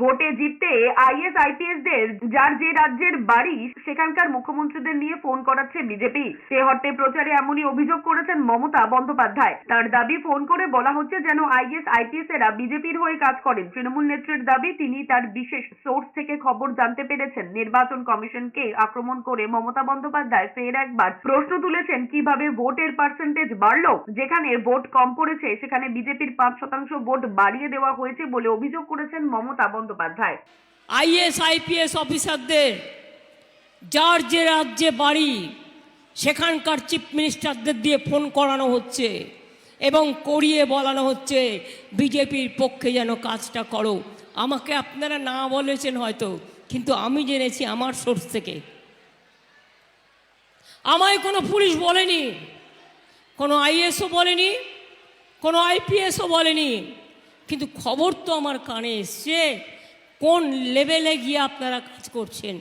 ভোটে জিততে আইএস আইপিএসদের যার যে রাজ্যের বাড়ি সেখানকার মুখ্যমন্ত্রীদের নিয়ে ফোন করাচ্ছে বিজেপি। সে হট্টে প্রচারে এমনই অভিযোগ করেছেন মমতা বন্দ্যোপাধ্যায়। তার দাবি, ফোন করে বলা হচ্ছে যেন আইএস আইপিএস এরা বিজেপির হয়ে কাজ করেন। তৃণমূল নেত্রীর দাবি, তিনি তার বিশেষ সোর্স থেকে খবর জানতে পেরেছেন। নির্বাচন কমিশনকে আক্রমণ করে মমতা বন্দ্যোপাধ্যায় ফের একবার প্রশ্ন তুলেছেন, কিভাবে ভোটের পার্সেন্টেজ বাড়লো। যেখানে ভোট কম পড়েছে সেখানে বিজেপির 5% ভোট বাড়িয়ে দেওয়া হয়েছে বলে অভিযোগ করেছেন মমতা বন্দ্যোপাধ্যায়। আইএস আইপিএস অফিসারদের যার যে রাজ্যে বাড়ি সেখানকার চিফ মিনিস্টারদের দিয়ে ফোন করানো হচ্ছে এবং করিয়ে বলানো হচ্ছে বিজেপির পক্ষে যেন কাজটা করো। আমাকে আপনারা না বলেছেন হয়তো, কিন্তু আমি জেনেছি আমার সোর্স থেকে। আমায় কোনো পুলিশ বলেনি, কোনো আইএসও বলেনি, কোনো আইপিএসও বলেনি, কিন্তু খবর তো আমার কানে এসছে কোন লেভেলে গিয়ে আপনারা কাজ করছেন।